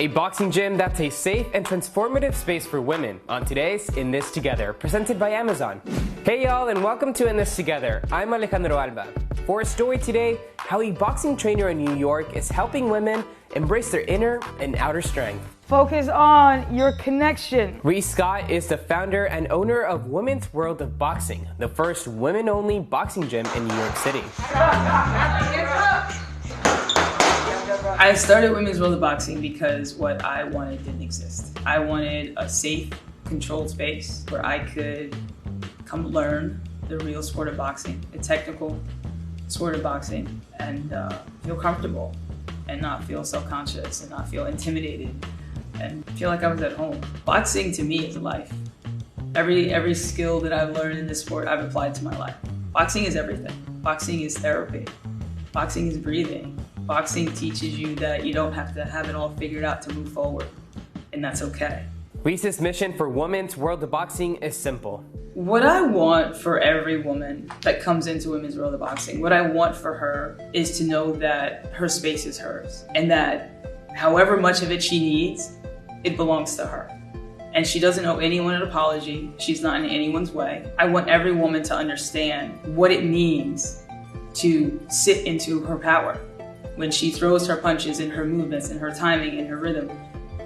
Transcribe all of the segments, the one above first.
a boxing gym that's a safe and transformative space for women on today's In This Together, presented by Amazon. Hey y'all, and welcome to In This Together. I'm Alejandro Alba. For our story today, how a boxing trainer in New York is helping women embrace their inner and outer strength. Focus on your connection. Reese Scott is the founder and owner of Women's World of Boxing, the first women-only boxing gym in New York City. I started Women's World of Boxing because what I wanted didn't exist. I wanted a safe, controlled space where I could come learn the real sport of boxing, the technical sport of boxing, and feel comfortable and not feel self-conscious and not feel intimidated and feel like I was at home. Boxing to me is life. Every skill that I've learned in this sport, I've applied to my life. Boxing is everything. Boxing is therapy. Boxing is breathing. Boxing teaches you that you don't have to have it all figured out to move forward, and that's okay. Reese's mission for Women's World of Boxing is simple. What I want for every woman that comes into Women's World of Boxing, what I want for her is to know that her space is hers, and that however much of it she needs, it belongs to her. And she doesn't owe anyone an apology. She's not in anyone's way. I want every woman to understand what it means to sit into her power. When she throws her punches and her movements and her timing and her rhythm,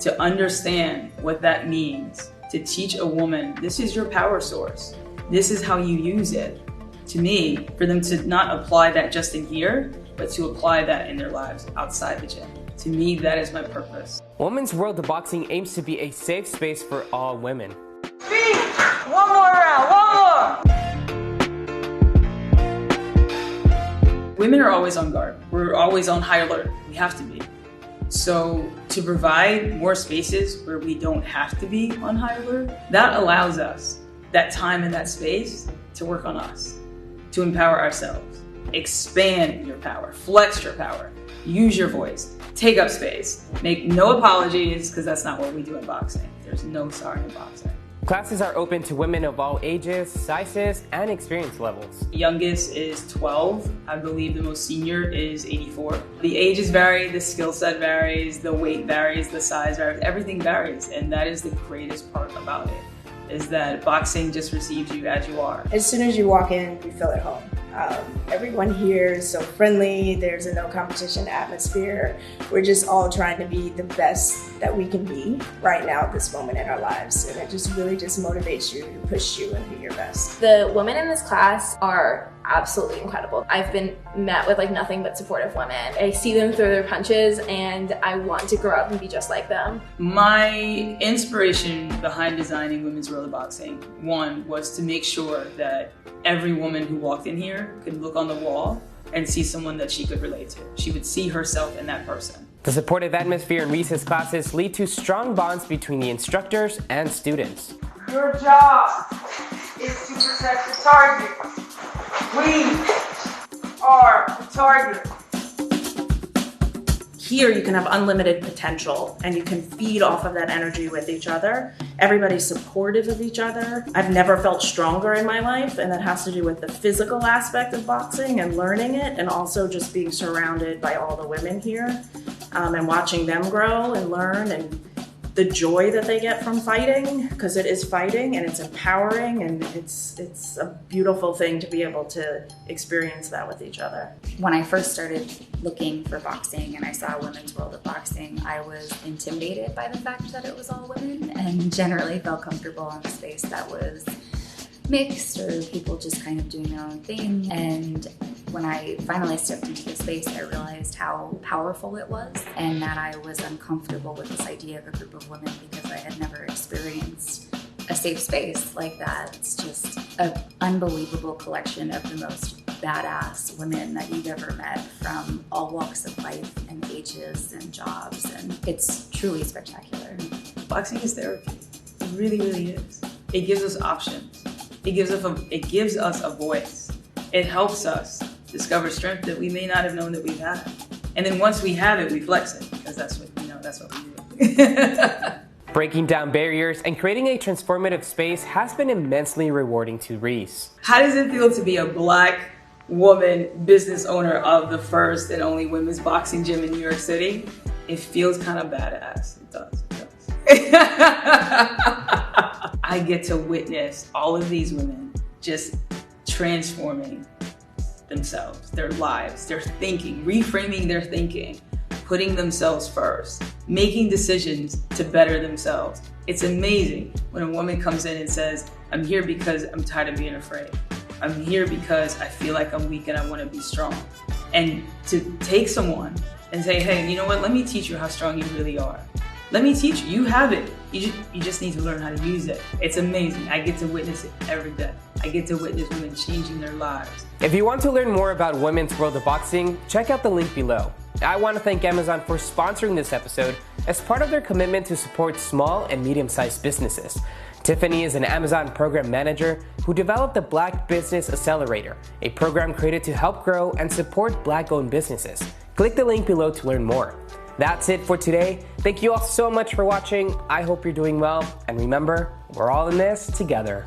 to understand what that means, to teach a woman, this is your power source. This is how you use it. To me, for them to not apply that just in here, but to apply that in their lives outside the gym. To me, that is my purpose. Women's World of Boxing aims to be a safe space for all women. Feet! One more round, one more! Women are always on guard. We're always on high alert. We have to be. So to provide more spaces where we don't have to be on high alert, that allows us that time and that space to work on us, to empower ourselves, expand your power, flex your power, use your voice, take up space, make no apologies, because that's not what we do in boxing. There's no sorry in boxing. Classes are open to women of all ages, sizes, and experience levels. Youngest is 12. I believe the most senior is 84. The ages vary, the skill set varies, the weight varies, the size varies, everything varies. And that is the greatest part about it, is that boxing just receives you as you are. As soon as you walk in, you feel at home. Everyone here is so friendly. There's a no competition atmosphere. We're just all trying to be the best that we can be right now at this moment in our lives. And it just really just motivates you to push you and be your best. The women in this class are absolutely incredible. I've been met with nothing but supportive women. I see them throw their punches and I want to grow up and be just like them. My inspiration behind designing Women's World of Boxing, one, was to make sure that every woman who walked in here could look on the wall and see someone that she could relate to. She would see herself in that person. The supportive atmosphere in Reese's classes lead to strong bonds between the instructors and students. Your job is to protect the target. We are the target. Here you can have unlimited potential and you can feed off of that energy with each other. Everybody's supportive of each other. I've never felt stronger in my life, and that has to do with the physical aspect of boxing and learning it, and also just being surrounded by all the women here and watching them grow and learn, and the joy that they get from fighting, because it is fighting and it's empowering, and it's a beautiful thing to be able to experience that with each other. When I first started looking for boxing and I saw Women's World of Boxing, I was intimidated by the fact that it was all women and generally felt comfortable in a space that was mixed or people just kind of doing their own thing. And when I finally stepped into the space, I realized how powerful it was and that I was uncomfortable with this idea of a group of women because I had never experienced a safe space like that. It's just an unbelievable collection of the most badass women that you've ever met from all walks of life and ages and jobs, and it's truly spectacular. Boxing is therapy. It really, really is. It gives us options. It gives us a voice. It helps us discover strength that we may not have known that we've had. And then once we have it, we flex it, because that's what we do. Breaking down barriers and creating a transformative space has been immensely rewarding to Reese. How does it feel to be a Black woman business owner of the first and only women's boxing gym in New York City? It feels kind of badass. It does. I get to witness all of these women just transforming themselves, their lives, their thinking, reframing their thinking, putting themselves first, making decisions to better themselves. It's amazing when a woman comes in and says, I'm here because I'm tired of being afraid. I'm here because I feel like I'm weak and I want to be strong. And to take someone and say, hey, you know what? Let me teach you how strong you really are. Let me teach you. You have it. You just need to learn how to use it. It's amazing. I get to witness it every day. I get to witness women changing their lives. If you want to learn more about women's world of boxing, check out the link below. I want to thank Amazon for sponsoring this episode as part of their commitment to support small and medium-sized businesses. Tiffany is an Amazon program manager who developed the Black Business Accelerator, a program created to help grow and support Black-owned businesses. Click the link below to learn more. That's it for today. Thank you all so much for watching. I hope you're doing well. And remember, we're all in this together.